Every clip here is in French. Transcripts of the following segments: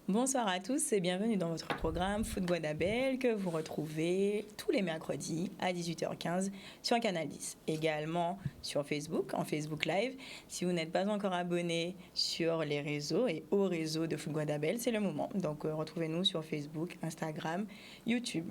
Bonsoir à tous et bienvenue dans votre programme Foot Guadabel que vous retrouvez tous les mercredis à 18h15 sur Canal 10. Également sur Facebook, en Facebook Live. Si vous n'êtes pas encore abonné sur les réseaux et au réseau de Foot Guadabel, c'est le moment. Donc retrouvez-nous sur Facebook, Instagram, YouTube.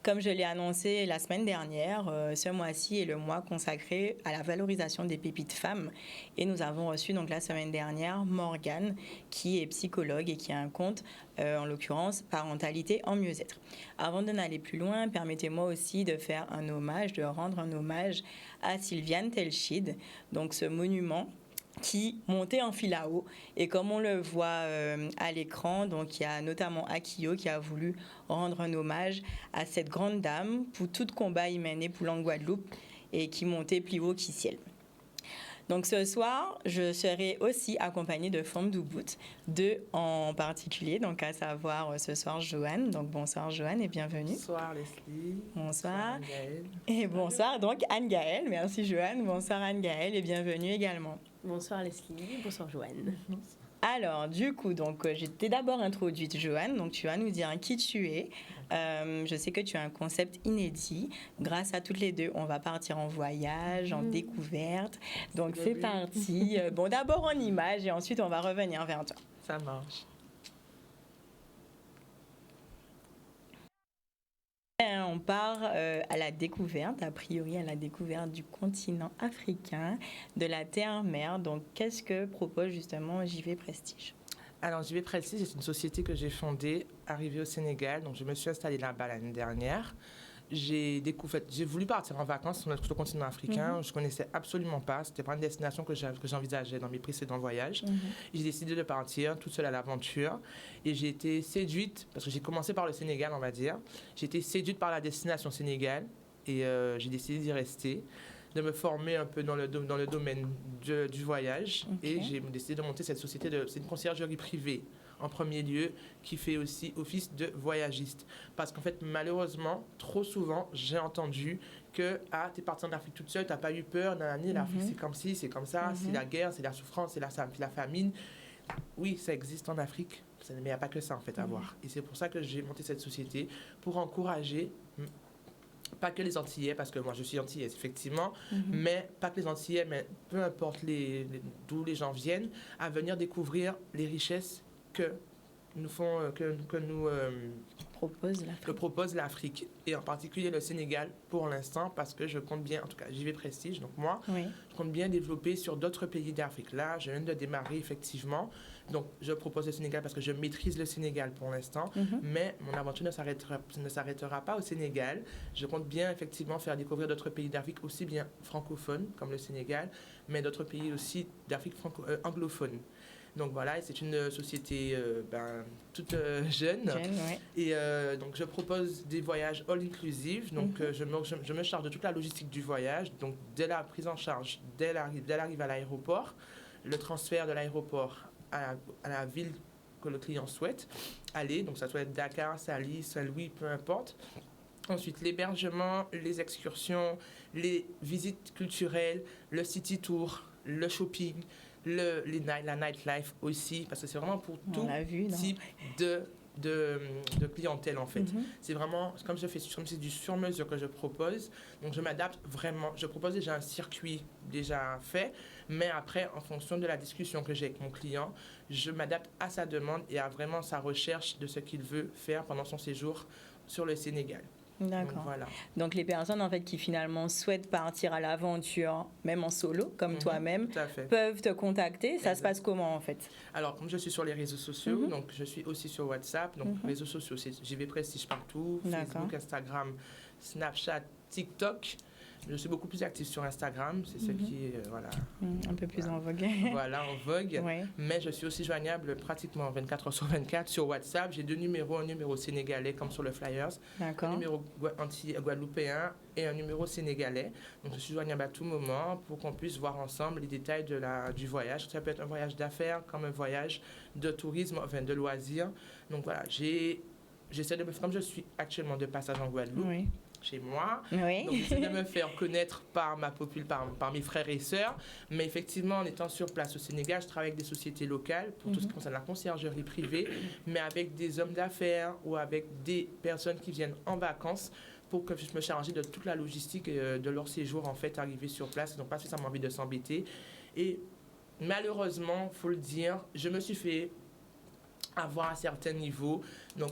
Comme je l'ai annoncé la semaine dernière, ce mois-ci est le mois consacré à la valorisation des pépites femmes. Et nous avons reçu donc la semaine dernière Morgane, qui est psychologue et qui a un compte, en l'occurrence, Parentalité en mieux-être. Avant de n'aller plus loin, permettez-moi aussi de faire un hommage, de rendre un hommage à Sylviane Telchid, donc ce monument qui montait en fil à eau. Et comme on le voit à l'écran, donc il y a notamment Akio qui a voulu rendre un hommage à cette grande dame pour tout combat y mené pour la Guadeloupe et qui montait plus haut qui ciel. Donc ce soir, je serai aussi accompagnée de femmes du bout, deux en particulier, donc à savoir ce soir Joanne. Donc bonsoir Joanne et bienvenue. Bonsoir Leslie. Bonsoir. Anne-Gaëlle. Et bonsoir donc Anne-Gaëlle. Merci Joanne. Bonsoir Anne-Gaëlle et bienvenue également. Bonsoir Leslie, bonsoir Joanne. Alors, du coup, donc, je t'ai d'abord introduite, Joanne. Donc, tu vas nous dire qui tu es. Je sais que tu as un concept inédit. Grâce à toutes les deux, on va partir en voyage, en découverte. Donc, c'est parti. Bon, d'abord en images et ensuite, on va revenir vers toi. Ça marche. On part à la découverte, a priori à la découverte du continent africain, de la terre-mer. Donc, qu'est-ce que propose justement JV Prestige ? Alors, JV Prestige, c'est une société que j'ai fondée, arrivée au Sénégal. Donc, je me suis installée là-bas l'année dernière. J'ai voulu partir en vacances sur le continent africain. Je ne connaissais absolument pas. Ce n'était pas une destination que j'envisageais dans mes précédents voyages. J'ai décidé de partir toute seule à l'aventure. Et j'ai été séduite, parce que j'ai commencé par le Sénégal, on va dire. J'ai été séduite par la destination Sénégal. Et j'ai décidé d'y rester, de me former un peu dans le domaine du voyage. Okay. Et j'ai décidé de monter cette société. C'est une conciergerie privée, en premier lieu, qui fait aussi office de voyagiste. Parce qu'en fait, malheureusement, trop souvent, j'ai entendu que t'es partie en Afrique toute seule, t'as pas eu peur, l'Afrique c'est comme ci, c'est comme ça, c'est la guerre, c'est la souffrance, c'est la famine. Oui, ça existe en Afrique, mais il n'y a pas que ça en fait à voir. Et c'est pour ça que j'ai monté cette société, pour encourager, pas que les Antillais, parce que moi je suis Antillaise effectivement, mais pas que les Antillais, mais peu importe d'où les gens viennent, à venir découvrir les richesses que nous propose l'Afrique, et en particulier le Sénégal pour l'instant, parce que je compte bien, en tout cas JV Prestige, donc moi, je compte bien développer sur d'autres pays d'Afrique. Là, je viens de démarrer effectivement, donc je propose le Sénégal parce que je maîtrise le Sénégal pour l'instant, mais mon aventure ne s'arrêtera pas au Sénégal. Je compte bien effectivement faire découvrir d'autres pays d'Afrique, aussi bien francophones comme le Sénégal, mais d'autres pays aussi d'Afrique anglophone. Donc voilà, c'est une société toute jeune. Et donc je propose des voyages all-inclusive. Donc je me charge de toute la logistique du voyage. Donc dès la prise en charge, dès l'arrivée à l'aéroport, le transfert de l'aéroport à la ville que le client souhaite aller. Donc ça doit être Dakar, Saly, Saint-Louis, peu importe. Ensuite, l'hébergement, les excursions, les visites culturelles, le city tour, le shopping, la nightlife aussi, parce que c'est vraiment pour tout type de clientèle en fait. C'est vraiment, comme c'est du sur-mesure que je propose, donc je m'adapte vraiment. Je propose déjà un circuit déjà fait, mais après, en fonction de la discussion que j'ai avec mon client, je m'adapte à sa demande et à vraiment sa recherche de ce qu'il veut faire pendant son séjour sur le Sénégal. D'accord. Donc, voilà. Donc les personnes en fait qui finalement souhaitent partir à l'aventure, même en solo, comme toi-même, peuvent te contacter. Ça se passe comment en fait? Alors comme je suis sur les réseaux sociaux, donc je suis aussi sur WhatsApp, donc réseaux sociaux, c'est JV Prestige partout, Facebook, Instagram, Snapchat, TikTok. Je suis beaucoup plus active sur Instagram, c'est ce qui est un peu plus en vogue. Voilà, en vogue. Mais je suis aussi joignable pratiquement 24 heures sur 24 sur WhatsApp. J'ai deux numéros, un numéro sénégalais comme sur le Flyers, un numéro guadeloupéen et un numéro sénégalais. Donc je suis joignable à tout moment pour qu'on puisse voir ensemble les détails du voyage. Ça peut être un voyage d'affaires comme un voyage de tourisme, enfin de loisirs. Donc voilà, j'ai j'essaie de me... Comme je suis actuellement de passage en Guadeloupe, chez moi. Oui. Donc, j'essaie de me faire connaître par par mes frères et sœurs. Mais effectivement, en étant sur place au Sénégal, je travaille avec des sociétés locales pour tout ce qui concerne la conciergerie privée, mais avec des hommes d'affaires ou avec des personnes qui viennent en vacances pour que je me charge de toute la logistique de leur séjour, en fait, arrivé sur place. Ils n'ont pas spécialement envie de s'embêter. Et malheureusement, il faut le dire, je me suis fait avoir à certains niveaux. Donc,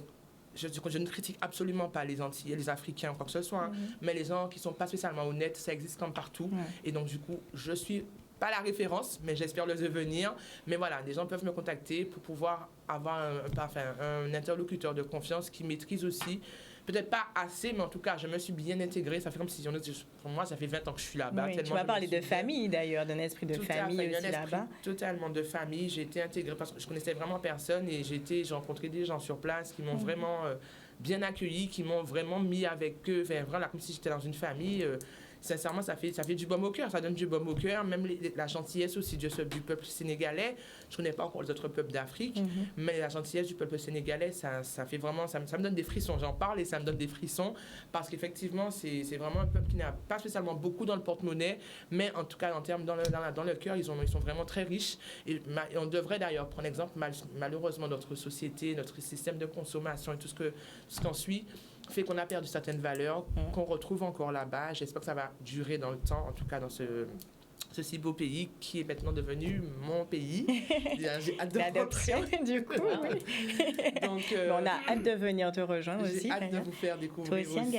je ne critique absolument pas les Antillais, les Africains, quoi que ce soit, mais les gens qui ne sont pas spécialement honnêtes, ça existe comme partout. Et donc, du coup, je suis pas la référence, mais j'espère le devenir. Mais voilà, les gens peuvent me contacter pour pouvoir avoir un interlocuteur de confiance qui maîtrise aussi. Peut-être pas assez, mais en tout cas, je me suis bien intégrée. Ça fait comme si, pour moi, ça fait 20 ans que je suis là-bas. Oui, tu m'as parlé de famille, d'ailleurs, d'un esprit de famille aussi là-bas. Totalement de famille. J'ai été intégrée parce que je connaissais vraiment personne et j'ai rencontré des gens sur place qui m'ont vraiment bien accueilli, qui m'ont vraiment mis avec eux. Enfin, vraiment, comme si j'étais dans une famille. Sincèrement, ça fait du baume au cœur, ça donne du baume au cœur. Même la gentillesse aussi du peuple sénégalais. Je ne connais pas encore les autres peuples d'Afrique, mais la gentillesse du peuple sénégalais, ça fait vraiment, ça me donne des frissons. J'en parle et ça me donne des frissons parce qu'effectivement, c'est vraiment un peuple qui n'a pas spécialement beaucoup dans le porte-monnaie, mais en tout cas, en termes dans le cœur, ils sont vraiment très riches. Et on devrait d'ailleurs prendre exemple, malheureusement, notre société, notre système de consommation et tout ce qu'en suit, fait qu'on a perdu certaines valeurs qu'on retrouve encore là-bas. J'espère que ça va durer dans le temps, en tout cas dans ce si beau pays qui est maintenant devenu mon pays. J'ai hâte de l'adoption, du coup. Donc, on a hâte de venir te rejoindre aussi. J'ai hâte de vous faire découvrir aussi.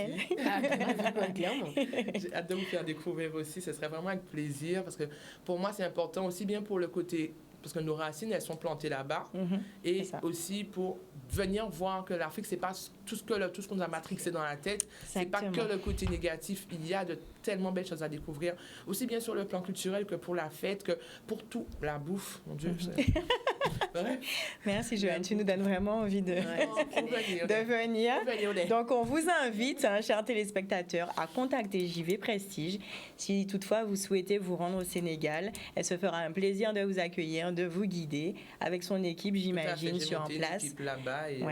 J'ai hâte de vous faire découvrir aussi. Ce serait vraiment avec plaisir parce que pour moi, c'est important aussi bien pour le côté... Parce que nos racines, elles sont plantées là-bas. Et aussi pour venir voir que l'Afrique, c'est pas tout ce qu'on nous a matrixé dans la tête. C'est pas que le côté négatif. Il y a de tellement belles choses à découvrir. Aussi bien sur le plan culturel que pour la fête, que pour tout. La bouffe, mon Dieu. Merci, Joanne. Tu nous donnes vraiment envie de venir. Donc, on vous invite, chers téléspectateurs, à contacter JV Prestige. Si toutefois vous souhaitez vous rendre au Sénégal, elle se fera un plaisir de vous accueillir, de vous guider avec son équipe, j'imagine, sur en place. J'ai une équipe là-bas et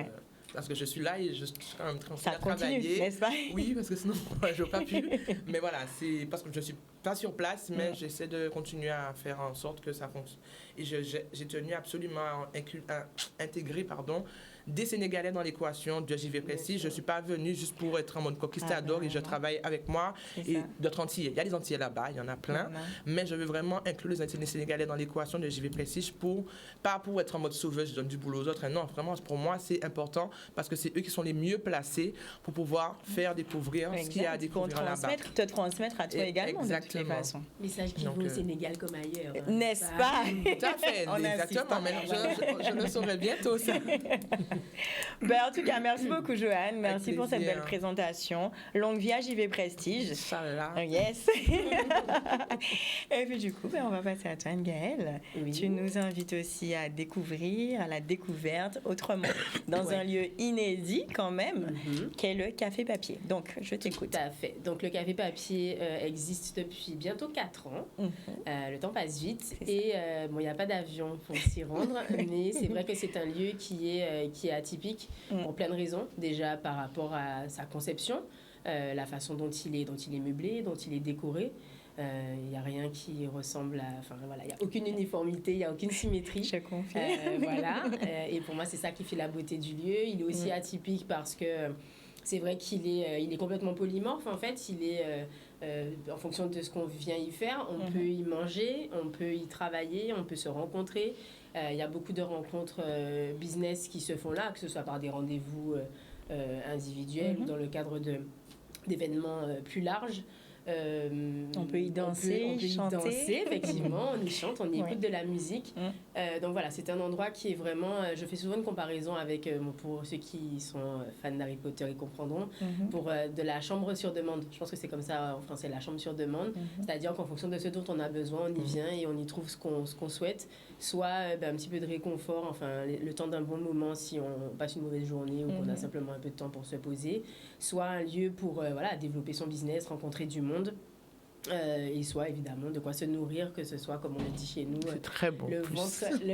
parce que je suis là et je suis quand même en train de travailler. N'est-ce pas? Oui, parce que sinon, je n'aurais pas pu. Mais voilà, c'est parce que je ne suis pas sur place, mais j'essaie de continuer à faire en sorte que ça fonctionne. Et j'ai tenu absolument à intégrer des Sénégalais dans l'équation de JV Prestige. Je ne suis pas venue juste pour être en mode conquistador et je travaille avec moi et d'autres Antillais. Il y a des Antillais là-bas, il y en a plein, mais je veux vraiment inclure les Sénégalais dans l'équation de JV Prestige pas pour être en mode sauveuse, je donne du boulot aux autres. Non, vraiment, pour moi, c'est important parce que c'est eux qui sont les mieux placés pour pouvoir faire découvrir ce qu'il y a à découvrir là-bas. Te transmettre à toi également, de toutes les façons. Message qui vaut au Sénégal comme ailleurs. N'est-ce pas? Tout à fait, exactement. Mais je le saurai bientôt, ça. En tout cas, merci beaucoup, Joanne. Merci pour cette belle présentation. Longue vie à JV Prestige. Inch'Allah. Yes. Et puis du coup, on va passer à toi, Gaëlle. Oui. Tu nous invites aussi à découvrir, à la découverte, autrement, dans un lieu inédit quand même, qu'est le Café Papier. Donc, je t'écoute. Tout à fait. Donc, le Café Papier existe depuis bientôt 4 ans. Le temps passe vite. Et il n'y a pas d'avion pour s'y rendre, mais c'est vrai que c'est un lieu qui est atypique pour plein de raisons. Déjà par rapport à sa conception, la façon dont il est meublé, dont il est décoré. Il n'y a rien qui ressemble à... Enfin, voilà, il n'y a aucune uniformité, il n'y a aucune symétrie. Je confie. Voilà. Et pour moi, c'est ça qui fait la beauté du lieu. Il est aussi atypique parce que c'est vrai qu'il est complètement polymorphe. En fait, il est... en fonction de ce qu'on vient y faire, on peut y manger, on peut y travailler, on peut se rencontrer. Il y a beaucoup de rencontres business qui se font là, que ce soit par des rendez-vous individuels ou dans le cadre d'événements plus larges. On peut y danser, on peut y danser, effectivement, on y chante, on y écoute de la musique. Donc voilà, c'est un endroit qui est vraiment... je fais souvent une comparaison avec, pour ceux qui sont fans d'Harry Potter, ils comprendront, pour de la chambre sur demande. Je pense que c'est comme ça en français, la chambre sur demande. C'est-à-dire qu'en fonction de ce dont on a besoin, on y vient et on y trouve ce qu'on souhaite. Soit un petit peu de réconfort, enfin le temps d'un bon moment si on passe une mauvaise journée ou qu'on a simplement un peu de temps pour se poser. Soit un lieu pour développer son business, rencontrer du monde. Et soit évidemment de quoi se nourrir, que ce soit comme on le dit chez nous, c'est très bon, le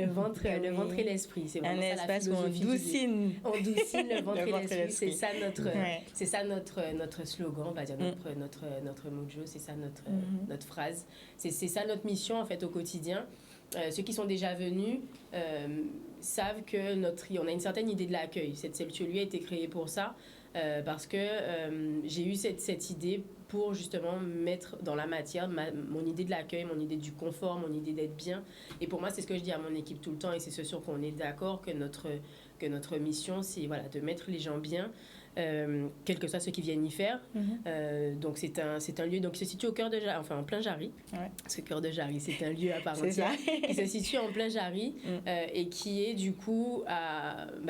ventre et l'esprit. C'est un espace où on doucine le ventre et l'esprit. C'est ça notre slogan, on va dire notre mojo, c'est ça notre phrase. C'est ça notre mission en fait au quotidien. Ceux qui sont déjà venus savent que on a une certaine idée de l'accueil. Ce lieu a été créé pour ça. Parce que j'ai eu cette idée pour justement mettre dans la matière mon idée de l'accueil, mon idée du confort, mon idée d'être bien. Et pour moi, c'est ce que je dis à mon équipe tout le temps et c'est ce sur quoi on est d'accord, que notre mission, c'est de mettre les gens bien, quel que soit ceux qui viennent y faire. Donc c'est un lieu qui se situe au cœur de Jarry, en plein Jarry. Ouais. Ce cœur de Jarry, c'est un lieu à part entière qui se situe en plein Jarry et qui est du coup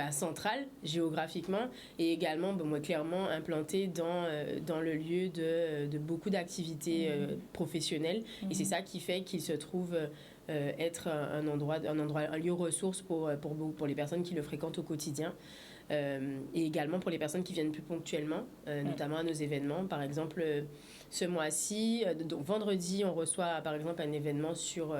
central géographiquement et également clairement implanté dans le lieu de beaucoup d'activités professionnelles. Et c'est ça qui fait qu'il se trouve être un lieu ressource pour les personnes qui le fréquentent au quotidien. Et également pour les personnes qui viennent plus ponctuellement, notamment à nos événements. Par exemple, ce mois-ci, donc vendredi, on reçoit par exemple un événement sur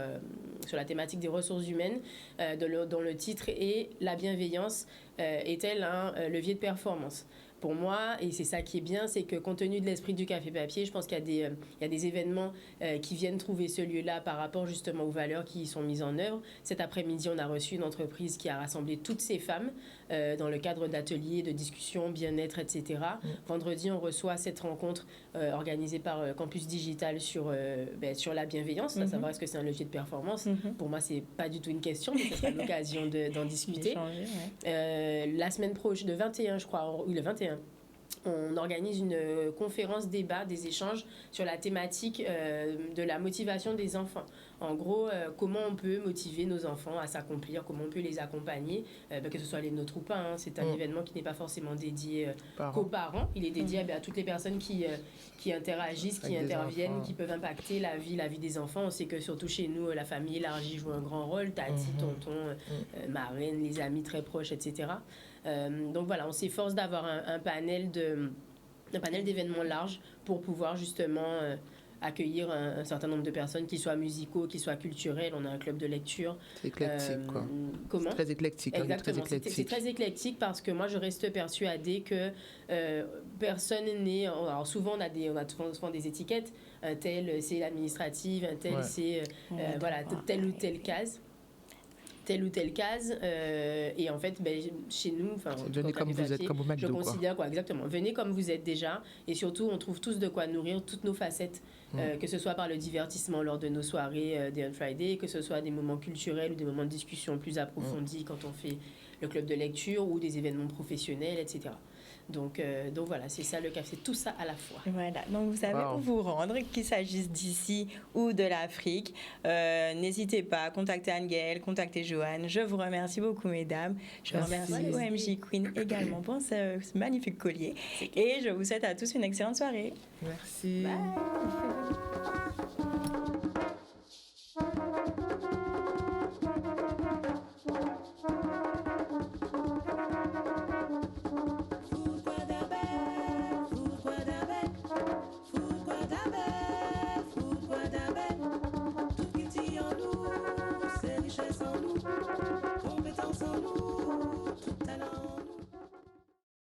la thématique des ressources humaines, dont le titre est « La bienveillance est-elle un levier de performance ?» Pour moi, et c'est ça qui est bien, c'est que compte tenu de l'esprit du Café Papier, je pense qu'il y a des événements qui viennent trouver ce lieu-là par rapport justement aux valeurs qui y sont mises en œuvre. Cet après-midi, on a reçu une entreprise qui a rassemblé toutes ces femmes dans le cadre d'ateliers, de discussions, bien-être, etc. Vendredi, on reçoit cette rencontre organisée par Campus Digital sur la bienveillance, à savoir est-ce que c'est un levier de performance. Pour moi, c'est pas du tout une question, mais ce sera l'occasion d'en discuter. La semaine prochaine, le 21, je crois, oui, le 21, on organise une conférence débat, des échanges sur la thématique de la motivation des enfants. En gros, comment on peut motiver nos enfants à s'accomplir, comment on peut les accompagner, que ce soit les nôtres ou pas. C'est un événement qui n'est pas forcément dédié qu'aux parents. Il est dédié à toutes les personnes qui interagissent, qui interviennent, qui peuvent impacter la vie des enfants. On sait que surtout chez nous, la famille élargie joue un grand rôle. Tati, tonton, marraine, les amis très proches, etc. Donc voilà, on s'efforce d'avoir un panel d'événements larges pour pouvoir justement accueillir un certain nombre de personnes, qu'ils soient musicaux, qu'ils soient culturels. On a un club de lecture. C'est éclectique, quoi. Comment ? C'est très éclectique. Exactement, c'est très éclectique parce que moi, je reste persuadée que personne n'est... Alors souvent, on a souvent des étiquettes. Un tel, c'est l'administrative, un tel, c'est telle ou telle case. Et en fait chez nous venez comme vous êtes, comme vous je considère exactement, venez comme vous êtes déjà, et surtout on trouve tous de quoi nourrir toutes nos facettes, que ce soit par le divertissement lors de nos soirées des On Friday, que ce soit des moments culturels ou des moments de discussion plus approfondis quand on fait le club de lecture ou des événements professionnels, etc. Donc voilà, c'est ça le café, c'est tout ça à la fois. Voilà, donc vous savez où vous rendre, qu'il s'agisse d'ici ou de l'Afrique. N'hésitez pas à contacter Anne-Gaëlle, contacter Joanne. Je vous remercie beaucoup, mesdames. Je remercie OMJ Queen également pour ce magnifique collier. Et je vous souhaite à tous une excellente soirée. Merci. Bye.